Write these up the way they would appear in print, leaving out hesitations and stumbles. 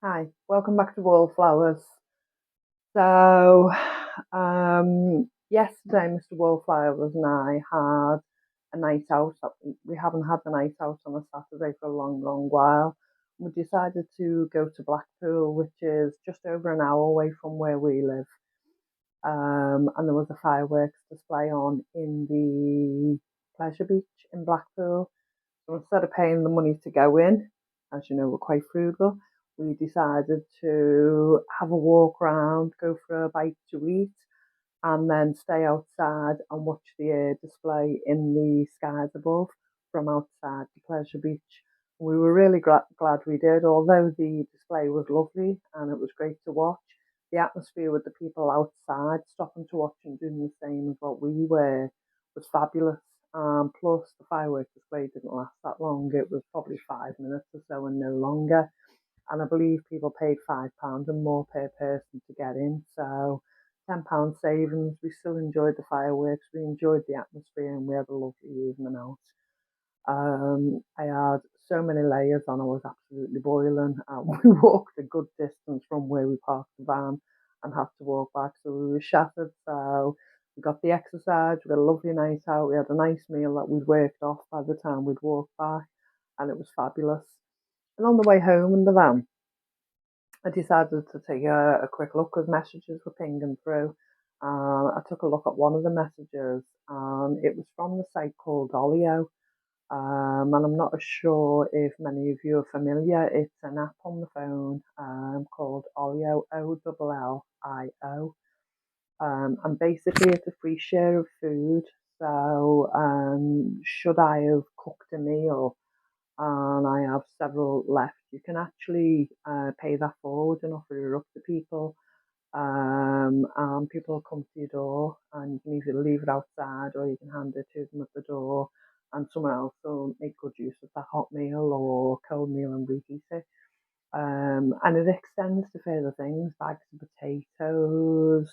Hi, welcome back to Wallflowers. Yesterday, Mr. Wallflowers and I had a night out. We haven't had the night out on a Saturday for a long, long while. We decided to go to Blackpool, which is just over an hour away from where we live. And there was a fireworks display on in the pleasure beach in Blackpool. So instead of paying the money to go in, as you know, we're quite frugal, we decided to have a walk around, go for a bite to eat, and then stay outside and watch the air display in the skies above from outside the pleasure beach. We were really glad we did, although the display was lovely and it was great to watch. The atmosphere with the people outside stopping to watch and doing the same as what we were was fabulous. Plus, the fireworks display didn't last that long. It was probably 5 minutes or so and no longer. And I believe people paid £5 and more per person to get in. So £10 savings. We still enjoyed the fireworks. We enjoyed the atmosphere, and we had a lovely evening out. I had so many layers on. I was absolutely boiling. We walked a good distance from where we parked the van and had to walk back, so we were shattered. So we got the exercise. We had a lovely night out. We had a nice meal that we'd worked off by the time we'd walked back, and it was fabulous. And on the way home in the van, I decided to take a quick look because messages were pinging through. I took a look at one of the messages, and it was from the site called Olio. And I'm not sure if many of you are familiar. It's an app on the phone called Olio, Ollio. And basically, it's a free share of food. So, should I have cooked a meal and I have several left, you can actually pay that forward and offer it up to people. And people will come to your door, and you can either leave it outside or you can hand it to them at the door, and someone else will make good use of that hot meal or cold meal and reheat it. And it extends to further things, bags of potatoes,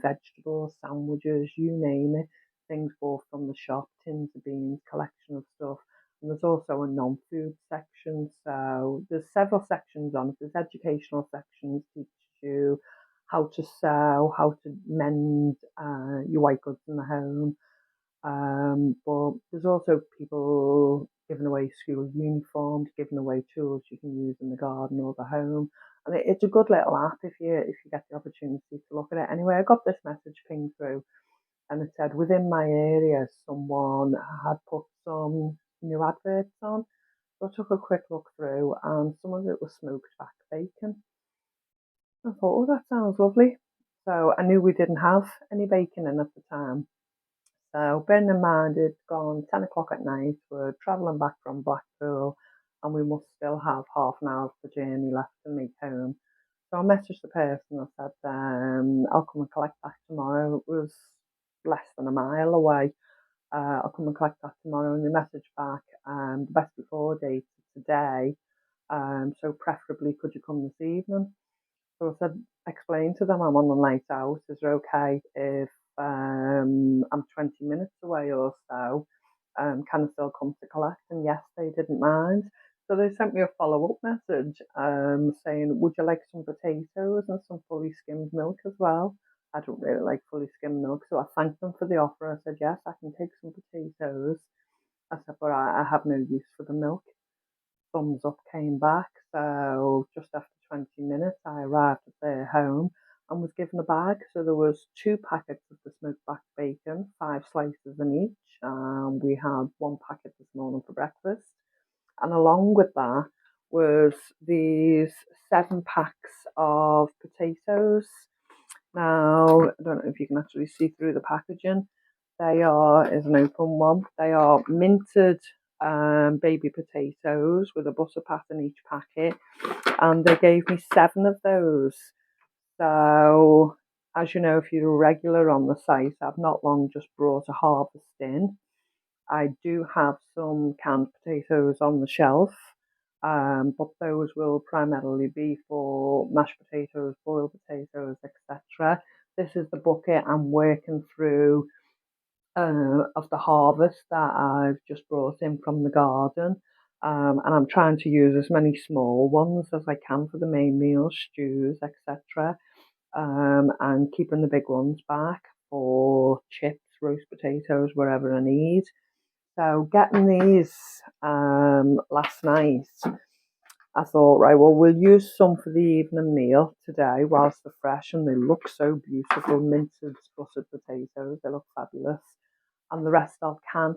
vegetables, sandwiches, you name it. Things bought from the shop, tins of beans, collection of stuff. And there's also a non-food section. So there's several sections on it. There's educational sections, teach you how to sew, how to mend your white goods in the home. But there's also people giving away school uniforms, giving away tools you can use in the garden or the home. And it's a good little app if you get the opportunity to look at it. Anyway, I got this message ping through, and it said within my area someone had put some new adverts on. So I took a quick look through, and some of it was smoked back bacon. I thought, oh, that sounds lovely. So I knew we didn't have any bacon in at the time. So bearing in mind it's gone 10 o'clock at night, we're travelling back from Blackpool, and we must still have half an hour of the journey left to make home. So I messaged the person. I said, I'll come and collect that tomorrow. It was less than a mile away. I'll come and collect that tomorrow. And they messaged back, the best before date is today. So preferably, could you come this evening? So I said, explain to them I'm on the night out. Is it okay if I'm 20 minutes away or so? Can I still come to collect? And yes, they didn't mind. So they sent me a follow-up message saying, would you like some potatoes and some fully skimmed milk as well? I don't really like fully skimmed milk, so I thanked them for the offer. I said, yes, I can take some potatoes. I said, but I have no use for the milk. Thumbs up came back. So just after 20 minutes, I arrived at their home and was given a bag. So there was two packets of the smoked back bacon, 5 slices in each. We had one packet this morning for breakfast. And along with that was these 7 packs of potatoes. Now, I don't know if you can actually see through the packaging. They are, is an open one, they are minted baby potatoes with a butter pat in each packet, and they gave me 7 of those. So, as you know, if you're a regular on the site, I've not long just brought a harvest in. I do have some canned potatoes on the shelf, but those will primarily be for mashed potatoes, boiled potatoes, etc. This is the bucket I'm working through of the harvest that I've just brought in from the garden. And I'm trying to use as many small ones as I can for the main meals, stews, etc. And keeping the big ones back for chips, roast potatoes, whatever I need. So getting these last night, I thought, right, well, we'll use some for the evening meal today whilst they're fresh and they look so beautiful, minted buttered potatoes. They look fabulous. And the rest I'll can.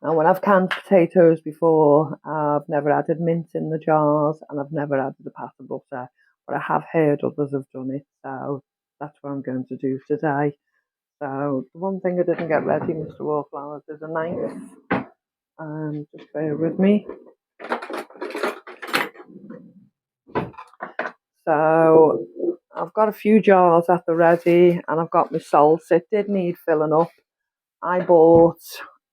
Now, when I've canned potatoes before, I've never added mint in the jars and I've never added a pat of butter, but I have heard others have done it, so that's what I'm going to do today. So the one thing I didn't get ready, Mr. Wallflowers, is a knife. Just bear with me. So I've got a few jars at the ready and I've got my salt. It did need filling up. I bought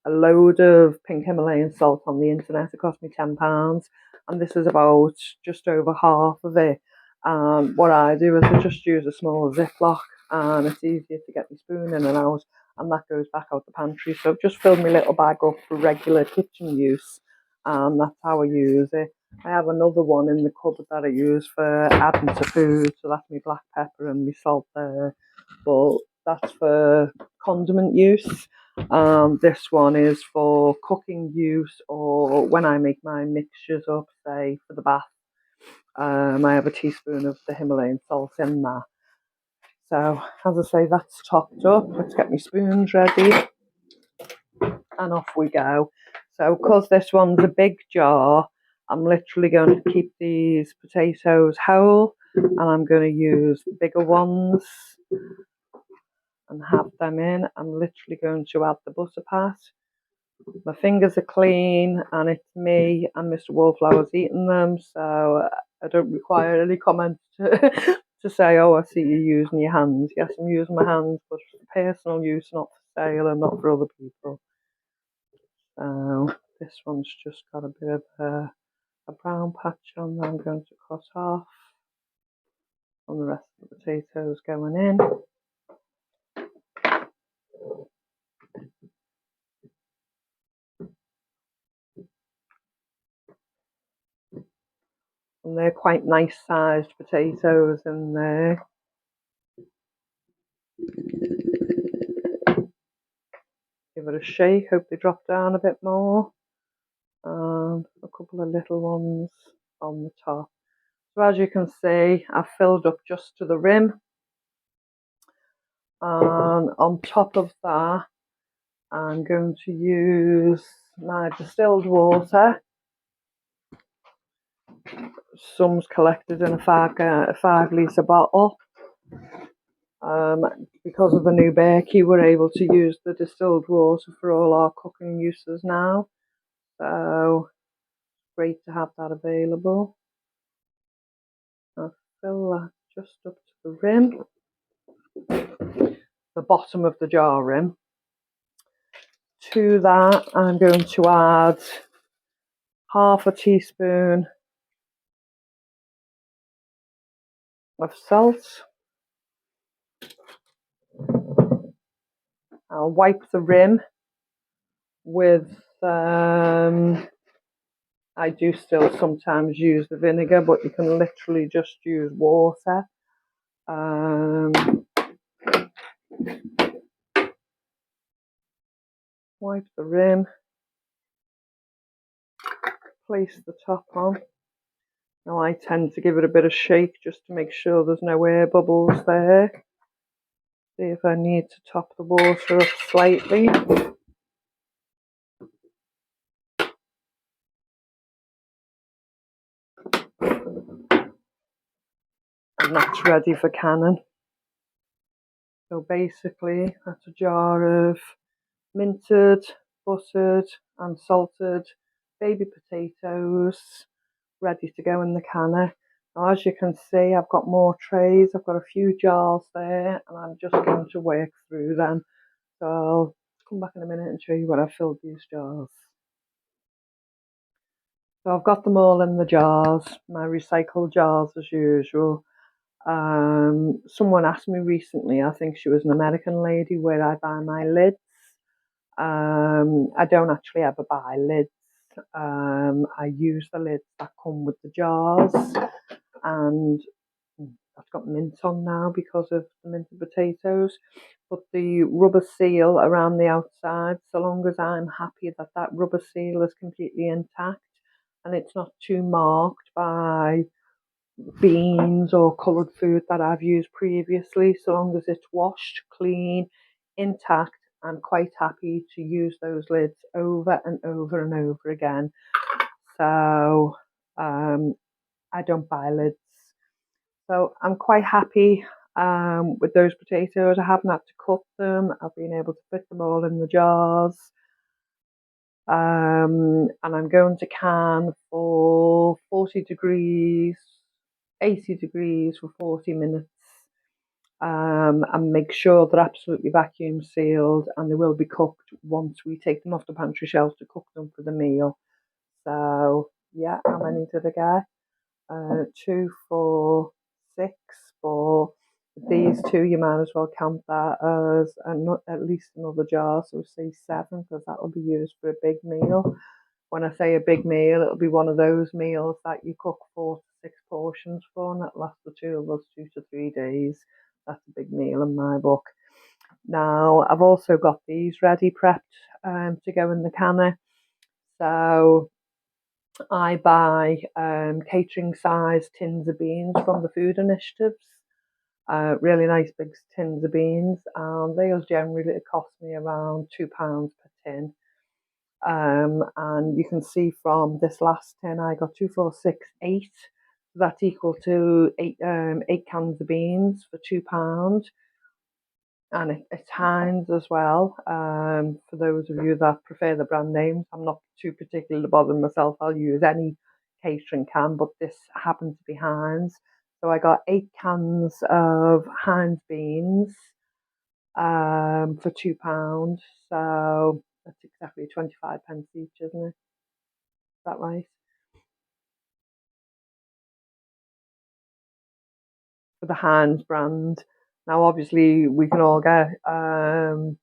a load of pink Himalayan salt on the internet. It cost me £10 and this is about just over half of it. What I do is I just use a small Ziploc and it's easier to get my spoon in and out, and that goes back out the pantry. So I've just filled my little bag up for regular kitchen use, and that's how I use it. I have another one in the cupboard that I use for adding to food, so that's my black pepper and my salt there, but that's for condiment use. This one is for cooking use, or when I make my mixtures up, say for the bath. I have a teaspoon of the Himalayan salt in there. So, as I say, that's topped up. Let's get my spoons ready and off we go. So, because this one's a big jar, I'm literally going to keep these potatoes whole and I'm going to use the bigger ones and have them in. I'm literally going to add the butter pat. My fingers are clean and it's me and Mr. Wallflowers eating them, so I don't require any comments to say, oh, I see you using your hands. Yes, I'm using my hands, but for personal use, not for sale and not for other people. So this one's just got a bit of a brown patch on that I'm going to cut off, and the rest of the potatoes going in. And they're quite nice sized potatoes in there. Give it a shake, hope they drop down a bit more. And a couple of little ones on the top. So as you can see, I've filled up just to the rim. And on top of that, I'm going to use my distilled water. Some's collected in a 5 litre bottle. Because of the new Berkey, we're able to use the distilled water for all our cooking uses now. So, great to have that available. I'll fill that just up to the rim, the bottom of the jar rim. To that, I'm going to add half a teaspoon of salt. I'll wipe the rim with, I do still sometimes use the vinegar, but you can literally just use water. Wipe the rim, place the top on. Now I tend to give it a bit of shake just to make sure there's no air bubbles there. See if I need to top the water up slightly. And that's ready for canning. So basically that's a jar of minted, buttered and salted baby potatoes ready to go in the canner. Now as you can see, I've got more trays. I've got a few jars there and I'm just going to work through them. So I'll come back in a minute and show you what I've filled these jars. So I've got them all in the jars, my recycled jars as usual. Someone asked me recently, I think she was an American lady, where I buy my lids. I don't actually ever buy lids. I use the lids that come with the jars, and I've got mint on now because of the minted potatoes. But the rubber seal around the outside, so long as I'm happy that that rubber seal is completely intact and it's not too marked by beans or coloured food that I've used previously, so long as it's washed, clean, intact, I'm quite happy to use those lids over and over and over again. So I don't buy lids. So I'm quite happy with those potatoes. I haven't had to cut them. I've been able to fit them all in the jars. And I'm going to can for 40 degrees, 80 degrees for 40 minutes. And make sure they're absolutely vacuum sealed, and they will be cooked once we take them off the pantry shelf to cook them for the meal. So yeah, how many did I get? 2, 4, 6, 4. These two, you might as well count that as at least another jar, so say 7, because that will be used for a big meal. When I say a big meal, it'll be one of those meals that you cook 4 to 6 portions for, and that lasts the two of us 2 to 3 days. That's a big meal in my book. Now, I've also got these ready prepped to go in the canner. So I buy catering size tins of beans from the food initiatives. Really nice big tins of beans, and they'll generally cost me around £2 per tin. And you can see from this last tin, I got 2, 4, 6, 8. So that's equal to 8 cans of beans for £2. And it's Heinz as well. For those of you that prefer the brand names, I'm not too particular bothered myself. I'll use any catering can, but this happened to be Heinz. So I got 8 cans of Heinz beans for £2. So that's exactly 25 pence each, isn't it? Is that right? For the Heinz brand. Now, obviously, we can all get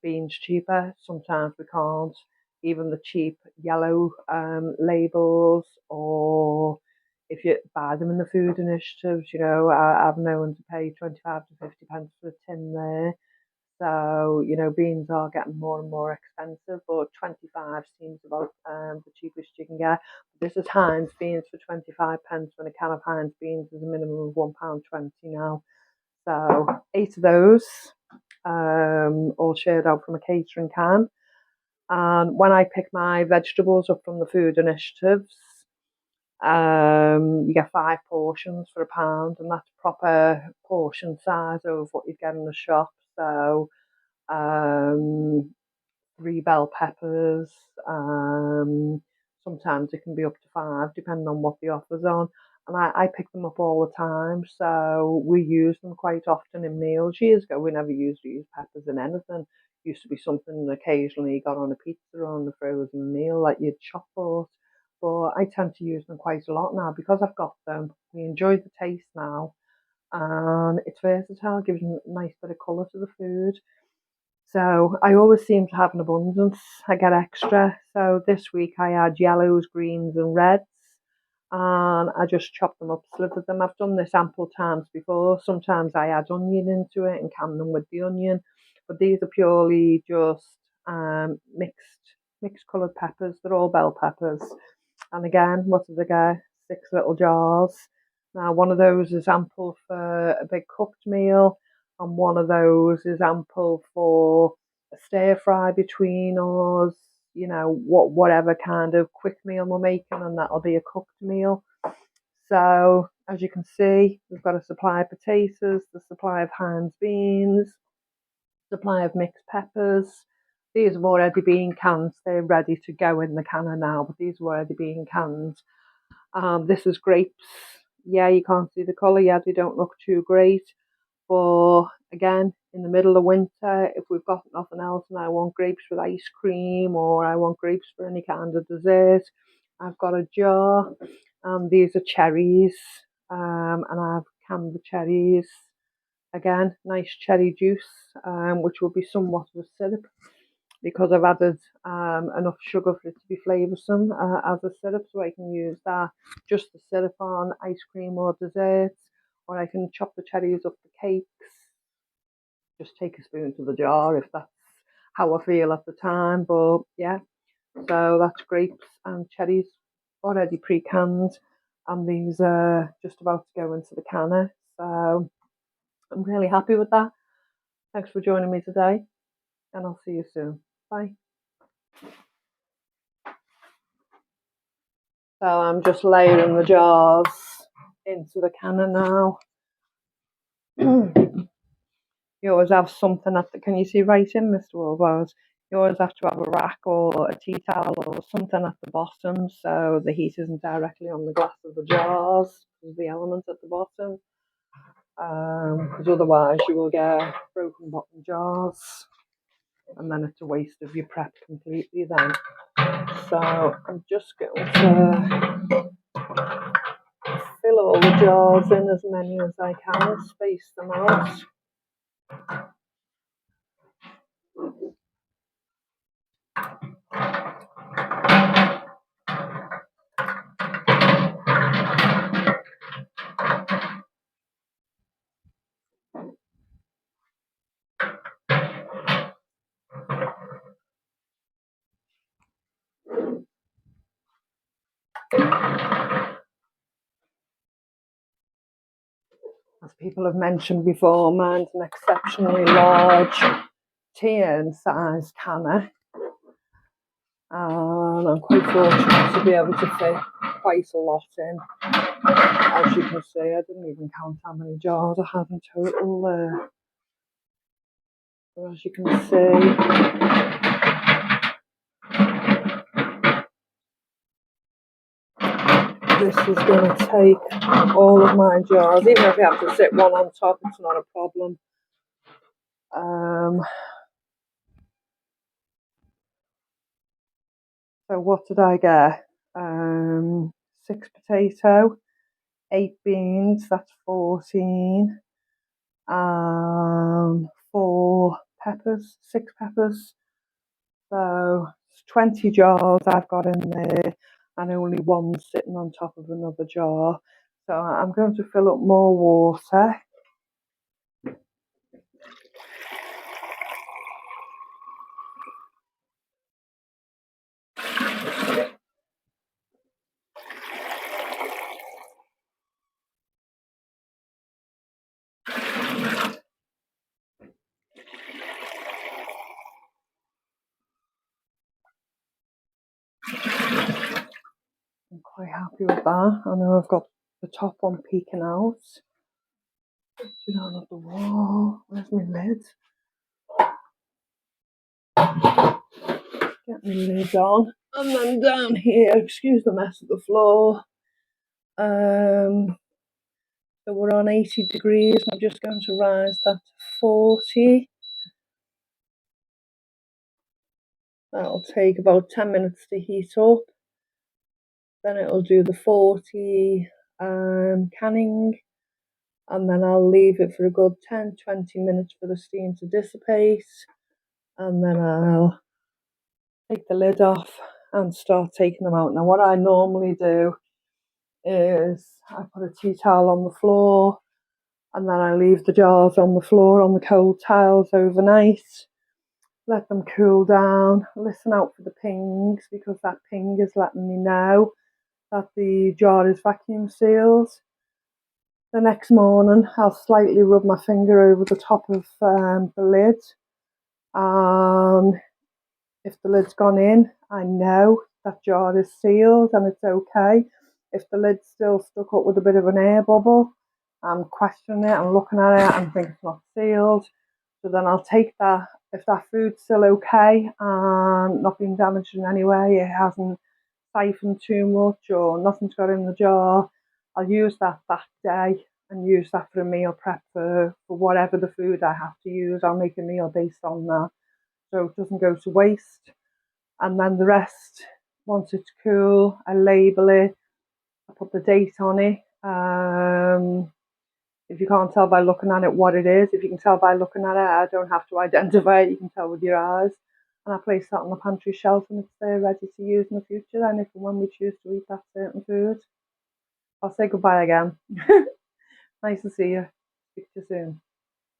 beans cheaper. Sometimes we can't. Even the cheap yellow labels, or if you buy them in the food initiatives, I've known to pay 25 to 50 pence for a tin there. So, beans are getting more and more expensive, but 25 seems about the cheapest you can get. This is Heinz beans for 25 pence, when a can of Heinz beans is a minimum of £1.20 now. So 8 of those, all shared out from a catering can. And when I pick my vegetables up from the food initiatives, you get 5 portions for £1, and that's proper portion size of what you get in the shop. So 3 bell peppers. Sometimes it can be up to 5, depending on what the offer's on. And I pick them up all the time, so we use them quite often in meals. Years ago, we never used to use peppers in anything. It used to be something occasionally you got on a pizza or on a frozen meal that you'd shop for. But I tend to use them quite a lot now because I've got them. We enjoy the taste now, and it's versatile, gives a nice bit of colour to the food. So I always seem to have an abundance. I get extra. So this week I had yellows, greens, and reds, and I just chopped them up, slivered them. I've done this ample times before. Sometimes I add onion into it and can them with the onion, but these are purely just mixed coloured peppers. They're all bell peppers. And again, what did I get? 6 little jars. Now, one of those is ample for a big cooked meal, and one of those is ample for a stir fry between us, whatever kind of quick meal we're making, and that'll be a cooked meal. So, as you can see, we've got a supply of potatoes, the supply of Heinz beans, supply of mixed peppers. These have already been canned. They're ready to go in the canner now, but these have already been canned. This is grapes. Yeah, you can't see the colour yet. They don't look too great. But again, in the middle of winter, if we've got nothing else and I want grapes with ice cream, or I want grapes for any kind of dessert, I've got a jar. These are cherries. And I've canned the cherries. Again, nice cherry juice, which will be somewhat of a syrup, because I've added enough sugar for it to be flavoursome as a syrup, so I can use that just the syrup on ice cream or desserts, or I can chop the cherries up for cakes. Just take a spoon to the jar if that's how I feel at the time. But yeah, so that's grapes and cherries already pre-canned, and these are just about to go into the canner. So I'm really happy with that. Thanks for joining me today, and I'll see you soon. Bye. So I'm just layering the jars into the canner now. You always have something at the, can you see writing, Mr. Wilbars? You always have to have a rack or a tea towel or something at the bottom so the heat isn't directly on the glass of the jars, the element at the bottom. Because otherwise you will get broken bottom jars, and then it's a waste of your prep completely then. So I'm just going to fill all the jars in, as many as I can, space them out. As people have mentioned before, mine's an exceptionally large tea-size canner, and I'm quite fortunate to be able to fit quite a lot in. As you can see, I didn't even count how many jars I have in total there. But as you can see, this is going to take all of my jars. Even if you have to sit one on top, it's not a problem. So what did I get? 6 potato, 8 beans, that's 14, 4 peppers, 6 peppers. So it's 20 jars I've got in there, and only one sitting on top of another jar. So I'm going to fill up more water. I'm quite happy with that. I know I've got the top one peeking out. Put it on the wall. Where's my lid? Get my lid on. And then down here, excuse the mess of the floor. So we're on 80 degrees. I'm just going to rise that to 40. That'll take about 10 minutes to heat up. Then it'll do the 40 canning, and then I'll leave it for a good 10-20 minutes for the steam to dissipate, and then I'll take the lid off and start taking them out. Now what I normally do is I put a tea towel on the floor, and then I leave the jars on the floor on the cold tiles overnight, let them cool down, listen out for the pings, because that ping is letting me know that the jar is vacuum sealed. The next morning I'll slightly rub my finger over the top of the lid, and if the lid's gone in, I know that jar is sealed and it's okay. If the lid's still stuck up with a bit of an air bubble, I'm questioning it, I'm looking at it and think it's not sealed. So then I'll take that, if that food's still okay and not been damaged in any way, it hasn't siphoned too much or nothing's got in the jar, I'll use that day and use that for a meal prep for whatever the food I have to use. I'll make a meal based on that, so it doesn't go to waste. And then the rest, once it's cool, I label it, I put the date on it. If you can't tell by looking at it what it is, if you can tell by looking at it, I don't have to identify it, you can tell with your eyes. and I place that on the pantry shelf, and it's there ready to use in the future then if and when we choose to eat that certain food. I'll say goodbye again. Nice to see you. Speak to you soon.